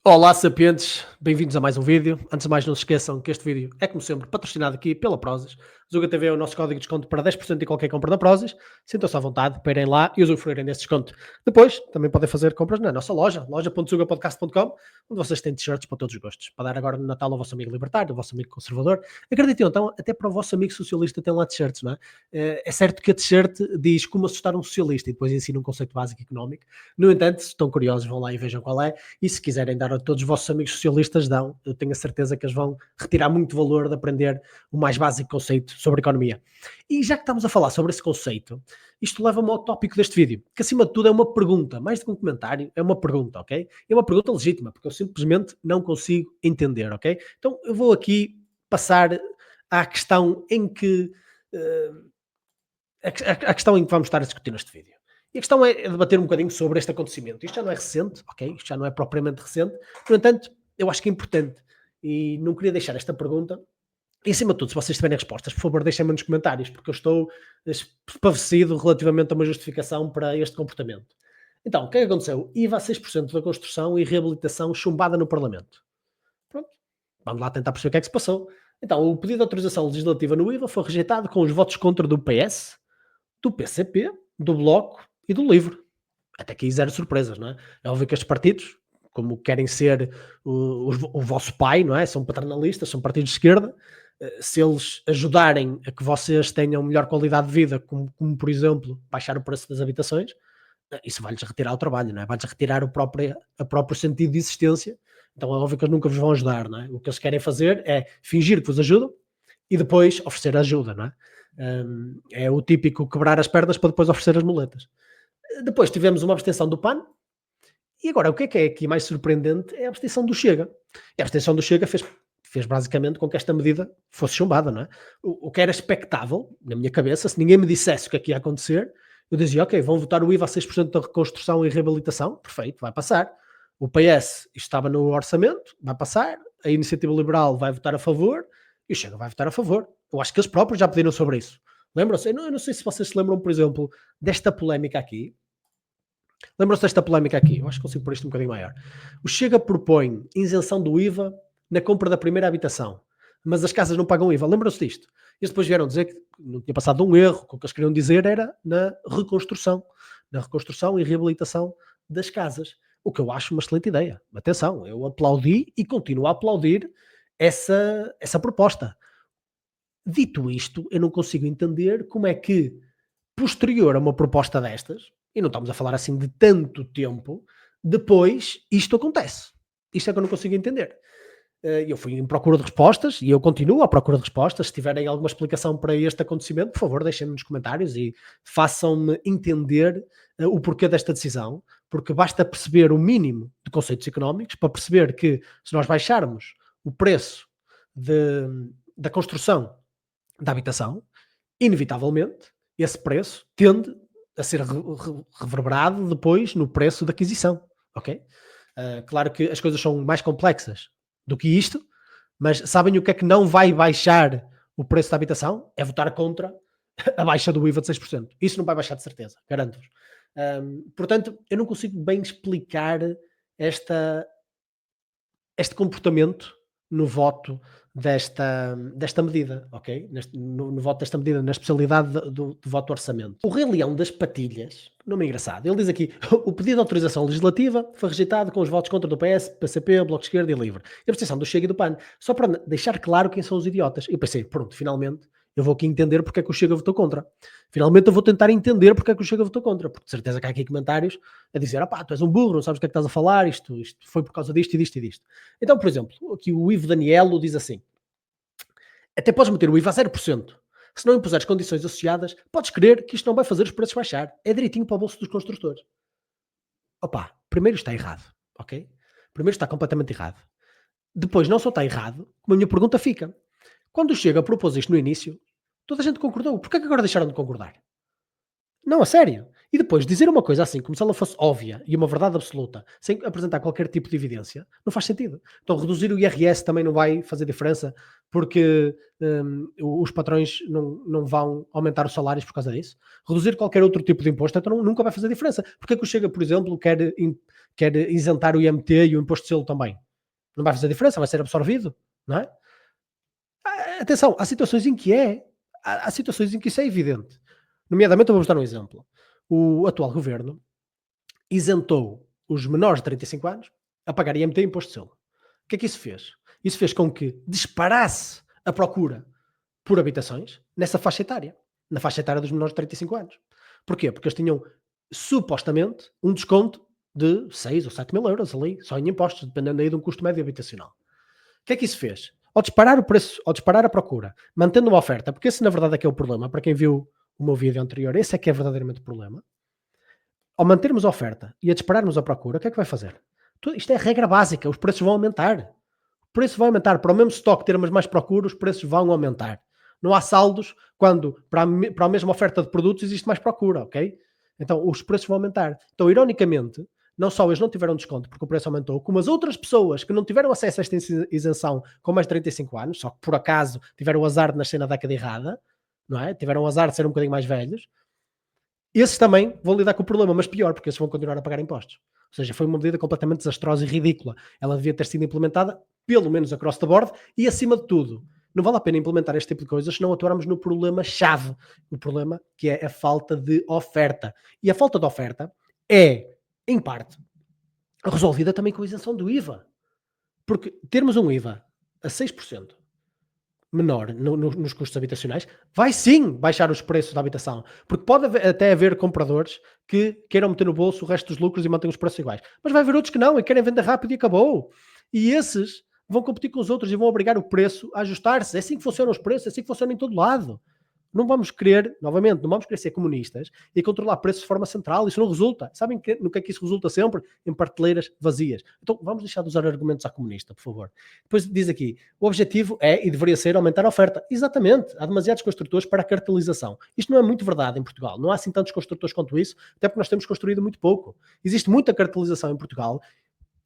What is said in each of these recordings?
Olá, sapientes, bem-vindos a mais um vídeo. Antes de mais, não se esqueçam que este vídeo é, como sempre, patrocinado aqui pela Prozis. Zuga TV é o nosso código de desconto para 10% em qualquer compra da Prozis. Sintam-se à vontade para irem lá e usufruírem desse desconto. Depois, também podem fazer compras na nossa loja, loja.zugapodcast.com, onde vocês têm t-shirts para todos os gostos. Para dar agora no Natal ao vosso amigo libertário, ao vosso amigo conservador. Acreditem, então, até para o vosso amigo socialista tem lá t-shirts, não é? É certo que a t-shirt diz como assustar um socialista e depois ensina um conceito básico económico. No entanto, se estão curiosos, vão lá e vejam qual é. E se quiserem dar a todos os vossos amigos socialistas, dão. Eu tenho a certeza que eles vão retirar muito valor de aprender o mais básico conceito sobre economia. E já que estamos a falar sobre esse conceito, isto leva-me ao tópico deste vídeo, que acima de tudo é uma pergunta, mais do que um comentário, é uma pergunta, ok? É uma pergunta legítima, porque eu simplesmente não consigo entender, ok? Então eu vou aqui passar à questão em que a questão em que vamos estar a discutir neste vídeo. E a questão é debater um bocadinho sobre este acontecimento. Isto já não é recente, ok? Isto já não é propriamente recente. No entanto, eu acho que é importante. E não queria deixar esta pergunta. E acima de tudo, se vocês tiverem respostas, por favor, deixem-me nos comentários, porque eu estou espavecido relativamente a uma justificação para este comportamento. Então, o que é que aconteceu? IVA a 6% da construção e reabilitação chumbada no Parlamento. Pronto. Vamos lá tentar perceber o que é que se passou. Então, o pedido de autorização legislativa no IVA foi rejeitado com os votos contra do PS, do PCP, do Bloco e do LIVRE. Até aqui zero surpresas, não é? É óbvio que estes partidos, como querem ser o vosso pai, não é? São paternalistas, são partidos de esquerda. Se eles ajudarem a que vocês tenham melhor qualidade de vida, como por exemplo, baixar o preço das habitações, isso vai-lhes retirar o trabalho, não é? Vai-lhes retirar a próprio sentido de existência. Então é óbvio que eles nunca vos vão ajudar, não é? O que eles querem fazer é fingir que vos ajudam e depois oferecer ajuda, não é? É o típico quebrar as pernas para depois oferecer as muletas. Depois tivemos uma abstenção do PAN, e agora o que é aqui mais surpreendente é a abstenção do Chega. E a abstenção do Chega fez basicamente com que esta medida fosse chumbada, não é? O que era expectável, na minha cabeça, se ninguém me dissesse o que é que ia acontecer, eu dizia, ok, vão votar o IVA a 6% da reconstrução e reabilitação, perfeito, vai passar. O PS, isto estava no orçamento, vai passar. A Iniciativa Liberal vai votar a favor e o Chega vai votar a favor. Eu acho que eles próprios já pediram sobre isso. Lembram-se? Eu não sei se vocês se lembram, por exemplo, desta polémica aqui. Lembram-se desta polémica aqui? Eu acho que consigo pôr isto um bocadinho maior. O Chega propõe isenção do IVA na compra da primeira habitação, mas as casas não pagam IVA. Lembram-se disto? Eles depois vieram dizer que não tinha passado um erro, que o que eles queriam dizer era na reconstrução e reabilitação das casas. O que eu acho uma excelente ideia. Atenção, eu aplaudi e continuo a aplaudir essa proposta. Dito isto, eu não consigo entender como é que, posterior a uma proposta destas, e não estamos a falar assim de tanto tempo, depois isto acontece. Isto é que eu não consigo entender. Eu fui em procura de respostas e eu continuo à procura de respostas. Se tiverem alguma explicação para este acontecimento, por favor, deixem-me nos comentários e façam-me entender o porquê desta decisão, porque basta perceber o mínimo de conceitos económicos para perceber que se nós baixarmos o preço da construção da habitação, inevitavelmente, esse preço tende a ser reverberado depois no preço da aquisição, ok? Claro que as coisas são mais complexas do que isto, mas sabem o que é que não vai baixar o preço da habitação? É votar contra a baixa do IVA de 6%. Isso não vai baixar de certeza, garanto-vos. Portanto, eu não consigo bem explicar este comportamento no voto desta medida, ok? No voto desta medida, na especialidade do voto orçamento. O Rei Leão das Patilhas, nome engraçado, ele diz aqui, o pedido de autorização legislativa foi rejeitado com os votos contra do PS, PCP, Bloco de Esquerda e LIVRE. E a abstenção do Chega e do PAN, só para deixar claro quem são os idiotas. Eu pensei, pronto, finalmente eu vou aqui entender porque é que o Chega votou contra. Finalmente eu vou tentar entender porque é que o Chega votou contra, porque de certeza que há aqui comentários a dizer, tu és um burro, não sabes o que é que estás a falar, isto foi por causa disto e disto e disto. Então, por exemplo, aqui o Ivo Danielo diz assim, até podes meter o IVA a 0%. Se não impuseres condições associadas, podes crer que isto não vai fazer os preços baixar. É direitinho para o bolso dos construtores. Opa, primeiro está errado, ok? Primeiro está completamente errado. Depois não só está errado, como a minha pergunta fica. Quando o Chega propôs isto no início, toda a gente concordou. Porquê é que agora deixaram de concordar? Não, a sério. E depois, dizer uma coisa assim, como se ela fosse óbvia e uma verdade absoluta, sem apresentar qualquer tipo de evidência, não faz sentido. Então, reduzir o IRS também não vai fazer diferença, porque os patrões não vão aumentar os salários por causa disso. Reduzir qualquer outro tipo de imposto, então nunca vai fazer diferença. Porque é que o Chega, por exemplo, quer isentar o IMT e o imposto de selo também? Não vai fazer diferença, vai ser absorvido, não é? Atenção, há situações em que há situações em que isso é evidente. Nomeadamente, eu vou-vos dar um exemplo. O atual governo isentou os menores de 35 anos a pagar IMT e imposto de selo. O que é que isso fez? Isso fez com que disparasse a procura por habitações nessa faixa etária, na faixa etária dos menores de 35 anos. Porquê? Porque eles tinham supostamente um desconto de 6 ou 7 mil euros ali, só em impostos, dependendo aí de um custo médio habitacional. O que é que isso fez? Ao disparar o preço, ao disparar a procura, mantendo uma oferta, porque esse na verdade é que é o problema, para quem viu o meu vídeo anterior, esse é que é verdadeiramente o problema. Ao mantermos a oferta e a dispararmos a procura, o que é que vai fazer? Isto é regra básica, os preços vão aumentar. O preço vai aumentar. Para o mesmo estoque termos mais procura, os preços vão aumentar. Não há saldos quando para a mesma oferta de produtos existe mais procura, ok? Então os preços vão aumentar. Então, ironicamente, não só eles não tiveram desconto porque o preço aumentou, como as outras pessoas que não tiveram acesso a esta isenção com mais de 35 anos, só que por acaso tiveram o azar de nascer na década errada, não é? Tiveram o azar de ser um bocadinho mais velhos, esses também vão lidar com o problema, mas pior, porque esses vão continuar a pagar impostos. Ou seja, foi uma medida completamente desastrosa e ridícula. Ela devia ter sido implementada, pelo menos across the board, e acima de tudo, não vale a pena implementar este tipo de coisas se não atuarmos no problema-chave. O problema que é a falta de oferta. E a falta de oferta é, em parte, resolvida também com a isenção do IVA. Porque termos um IVA a 6%, menor nos custos habitacionais, vai sim baixar os preços da habitação. Porque pode até haver compradores que queiram meter no bolso o resto dos lucros e mantêm os preços iguais. Mas vai haver outros que não e querem vender rápido e acabou. E esses vão competir com os outros e vão obrigar o preço a ajustar-se. É assim que funcionam os preços, é assim que funciona em todo lado. Não vamos querer, novamente, não vamos querer ser comunistas e controlar preços de forma central. Isso não resulta. Sabem no que é que isso resulta sempre? Em prateleiras vazias. Então vamos deixar de usar argumentos à comunista, por favor. Depois diz aqui, o objetivo é e deveria ser aumentar a oferta. Exatamente. Há demasiados construtores para a cartelização. Isto não é muito verdade em Portugal. Não há assim tantos construtores quanto isso, até porque nós temos construído muito pouco. Existe muita cartelização em Portugal,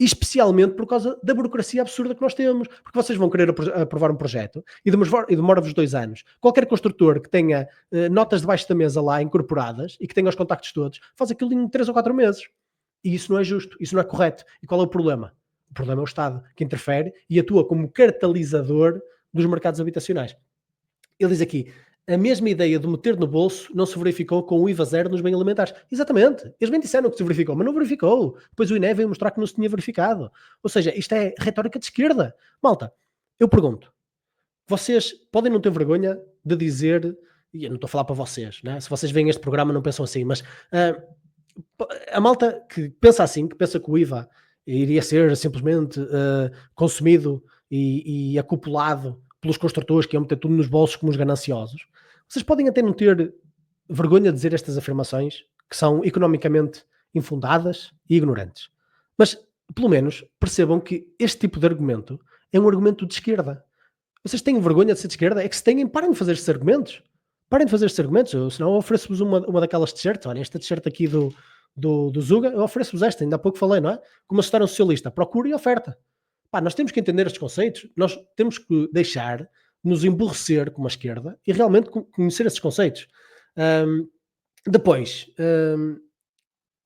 especialmente por causa da burocracia absurda que nós temos, porque vocês vão querer aprovar um projeto e demora-vos 2 anos. Qualquer construtor que tenha notas debaixo da mesa lá incorporadas e que tenha os contactos todos, faz aquilo em 3 ou 4 meses. E isso não é justo, isso não é correto. E qual é o problema? O problema é o Estado, que interfere e atua como catalisador dos mercados habitacionais. Ele diz aqui, a mesma ideia de meter no bolso não se verificou com o IVA zero nos bens alimentares. Exatamente. Eles bem disseram que se verificou, mas não verificou. Depois o INE veio mostrar que não se tinha verificado. Ou seja, isto é retórica de esquerda. Malta, eu pergunto, vocês podem não ter vergonha de dizer, e eu não estou a falar para vocês, né? Se vocês veem este programa não pensam assim, mas a malta que pensa assim, que pensa que o IVA iria ser simplesmente consumido e acupulado pelos construtores que iam meter tudo nos bolsos como os gananciosos, vocês podem até não ter vergonha de dizer estas afirmações que são economicamente infundadas e ignorantes. Mas, pelo menos, percebam que este tipo de argumento é um argumento de esquerda. Vocês têm vergonha de ser de esquerda? É que se têm, parem de fazer estes argumentos. Parem de fazer estes argumentos, senão eu ofereço-vos uma daquelas t-shirts. Olha, esta t-shirt aqui do Zuga, eu ofereço-vos esta, ainda há pouco falei, não é? Como assustar um socialista, procura e oferta. Pá, nós temos que entender estes conceitos, nós temos que deixar de nos emborrecer como a esquerda e realmente conhecer esses conceitos. Depois,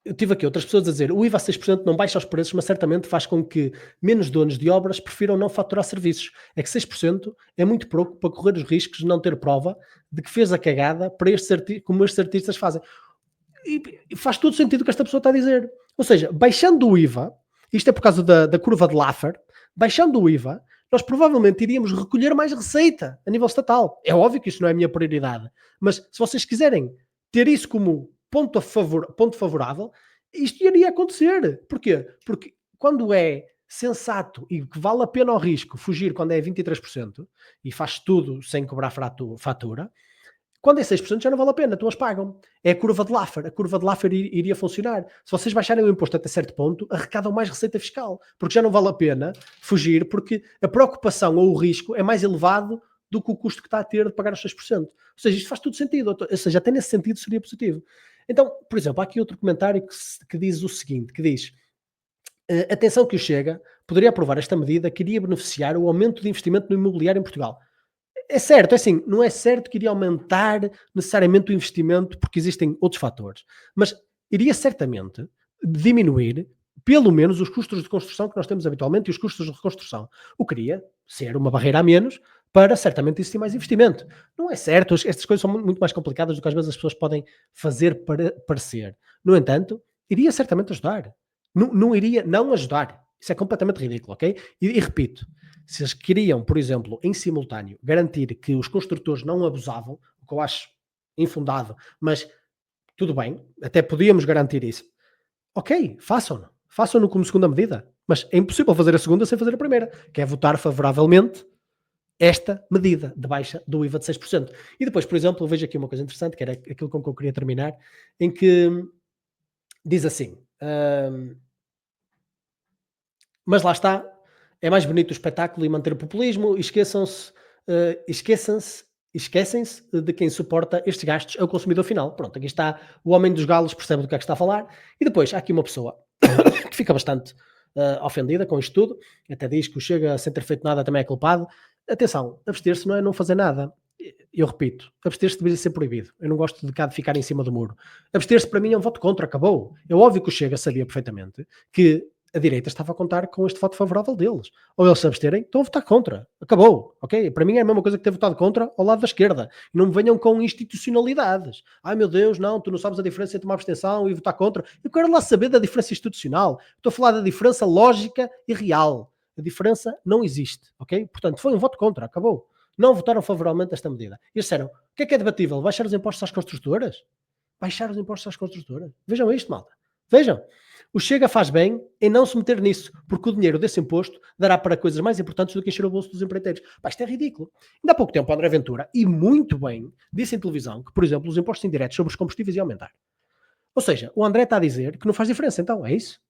eu tive aqui outras pessoas a dizer o IVA a 6% não baixa os preços, mas certamente faz com que menos donos de obras prefiram não faturar serviços. É que 6% é muito pouco para correr os riscos de não ter prova de que fez a cagada para como estes artistas fazem. E faz todo sentido o que esta pessoa está a dizer. Ou seja, baixando o IVA, isto é por causa da curva de Laffer, baixando o IVA, nós provavelmente iríamos recolher mais receita a nível estatal. É óbvio que isso não é a minha prioridade, mas se vocês quiserem ter isso como ponto favorável, isto iria acontecer. Porquê? Porque quando é sensato e que vale a pena ao risco fugir quando é 23% e faz tudo sem cobrar fatura, quando é 6% já não vale a pena, então as pagam. É a curva de Laffer. A curva de Laffer iria funcionar. Se vocês baixarem o imposto até certo ponto, arrecadam mais receita fiscal. Porque já não vale a pena fugir, porque a preocupação ou o risco é mais elevado do que o custo que está a ter de pagar os 6%. Ou seja, isto faz todo sentido. Ou seja, até nesse sentido seria positivo. Então, por exemplo, há aqui outro comentário que diz o seguinte, que diz, atenção que o Chega poderia aprovar esta medida que iria beneficiar o aumento de investimento no imobiliário em Portugal. É certo, é assim, não é certo que iria aumentar necessariamente o investimento, porque existem outros fatores, mas iria certamente diminuir, pelo menos, os custos de construção que nós temos habitualmente e os custos de reconstrução. O que iria ser uma barreira a menos para certamente existir mais investimento. Não é certo, estas coisas são muito mais complicadas do que às vezes as pessoas podem fazer para parecer. No entanto, iria certamente ajudar. Não iria não ajudar. Isso é completamente ridículo, ok? E repito, se eles queriam, por exemplo, em simultâneo, garantir que os construtores não abusavam, o que eu acho infundado, mas tudo bem, até podíamos garantir isso. Ok, façam-no. Façam-no como segunda medida. Mas é impossível fazer a segunda sem fazer a primeira, que é votar favoravelmente esta medida de baixa do IVA de 6%. E depois, por exemplo, eu vejo aqui uma coisa interessante, que era aquilo com que eu queria terminar, em que diz assim: mas lá está, é mais bonito o espetáculo e manter o populismo, e esquecem-se de quem suporta estes gastos, é o consumidor final. Pronto, aqui está o homem dos galos, percebe do que é que está a falar, e depois há aqui uma pessoa que fica bastante ofendida com isto tudo, até diz que o Chega sem ter feito nada também é culpado. Atenção, abster-se não é não fazer nada. Eu repito, abster-se deveria ser proibido. Eu não gosto de cá de ficar em cima do muro. Abster-se para mim é um voto contra, acabou. É óbvio que o Chega sabia perfeitamente que a direita estava a contar com este voto favorável deles. Ou eles se absterem, estão a votar contra. Acabou, ok? Para mim é a mesma coisa que ter votado contra ao lado da esquerda. E não me venham com institucionalidades. Ai meu Deus, não, tu não sabes a diferença entre uma abstenção e votar contra. Eu quero lá saber da diferença institucional. Estou a falar da diferença lógica e real. A diferença não existe, ok? Portanto, foi um voto contra, acabou. Não votaram favoravelmente esta medida. E eles disseram, o que é debatível? Baixar os impostos às construtoras? Baixar os impostos às construtoras? Vejam isto, malta. Vejam. O Chega faz bem em não se meter nisso, porque o dinheiro desse imposto dará para coisas mais importantes do que encher o bolso dos empreiteiros. Pá, isto é ridículo. Ainda há pouco tempo, André Ventura, e muito bem, disse em televisão que, por exemplo, os impostos indiretos sobre os combustíveis iam aumentar. Ou seja, o André está a dizer que não faz diferença, então, é isso?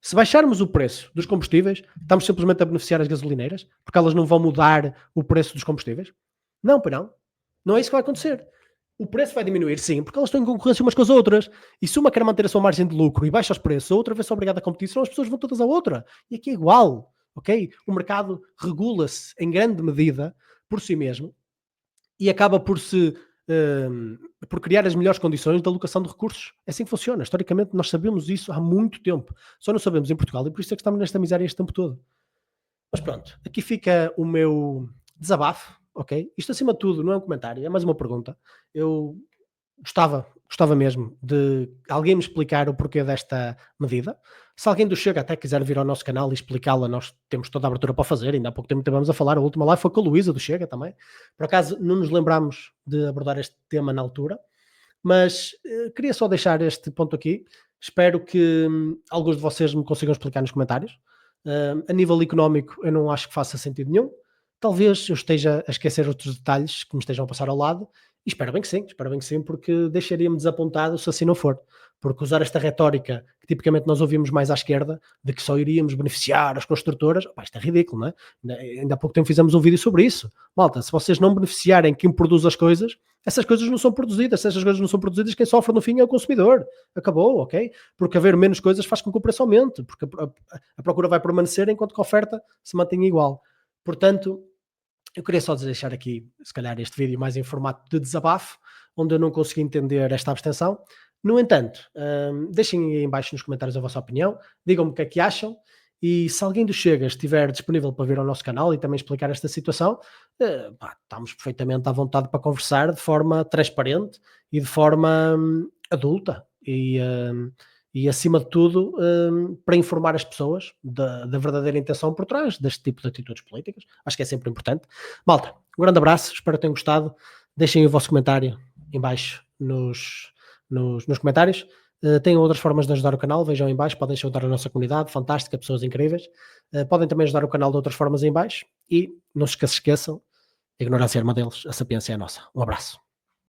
Se baixarmos o preço dos combustíveis, estamos simplesmente a beneficiar as gasolineiras, porque elas não vão mudar o preço dos combustíveis? Não, pois não. Não é isso que vai acontecer. O preço vai diminuir, sim, porque elas estão em concorrência umas com as outras. E se uma quer manter a sua margem de lucro e baixa os preços, a outra vê-se obrigada a competir, senão as pessoas vão todas à outra. E aqui é igual, ok? O mercado regula-se em grande medida por si mesmo e acaba por criar as melhores condições de alocação de recursos. É assim que funciona. Historicamente, nós sabemos isso há muito tempo. Só não sabemos em Portugal e por isso é que estamos nesta miséria este tempo todo. Mas pronto, aqui fica o meu desabafo, ok? Isto acima de tudo não é um comentário, é mais uma pergunta. Eu gostava mesmo de alguém me explicar o porquê desta medida. Se alguém do Chega até quiser vir ao nosso canal e explicá-la, nós temos toda a abertura para fazer. Ainda há pouco tempo estivemos a falar, a última live foi com a Luísa do Chega também. Por acaso não nos lembramos de abordar este tema na altura, mas queria só deixar este ponto aqui. Espero que alguns de vocês me consigam explicar nos comentários. A nível económico, eu não acho que faça sentido nenhum. Talvez eu esteja a esquecer outros detalhes que me estejam a passar ao lado. E espero bem que sim, porque deixaria-me desapontado se assim não for. Porque usar esta retórica que tipicamente nós ouvimos mais à esquerda, de que só iríamos beneficiar as construtoras, opá, isto é ridículo, não é? Ainda há pouco tempo fizemos um vídeo sobre isso. Malta, se vocês não beneficiarem quem produz as coisas, essas coisas não são produzidas. Se essas coisas não são produzidas, quem sofre no fim é o consumidor. Acabou, ok? Porque haver menos coisas faz com que o preço aumente, porque a procura vai permanecer enquanto que a oferta se mantém igual. Portanto, eu queria só deixar aqui, se calhar, este vídeo mais em formato de desabafo, onde eu não consegui entender esta abstenção. No entanto, deixem aí em baixo nos comentários a vossa opinião, digam-me o que é que acham, e se alguém do Chega estiver disponível para vir ao nosso canal e também explicar esta situação, estamos perfeitamente à vontade para conversar de forma transparente e de forma adulta e acima de tudo, para informar as pessoas da verdadeira intenção por trás deste tipo de atitudes políticas. Acho que é sempre importante. Malta, um grande abraço, espero que tenham gostado. Deixem o vosso comentário em baixo nos comentários. Têm outras formas de ajudar o canal, vejam em baixo, podem ajudar a nossa comunidade, fantástica, pessoas incríveis. Podem também ajudar o canal de outras formas em baixo e não se esqueçam, a ignorância é arma deles, a sapiência é a nossa. Um abraço.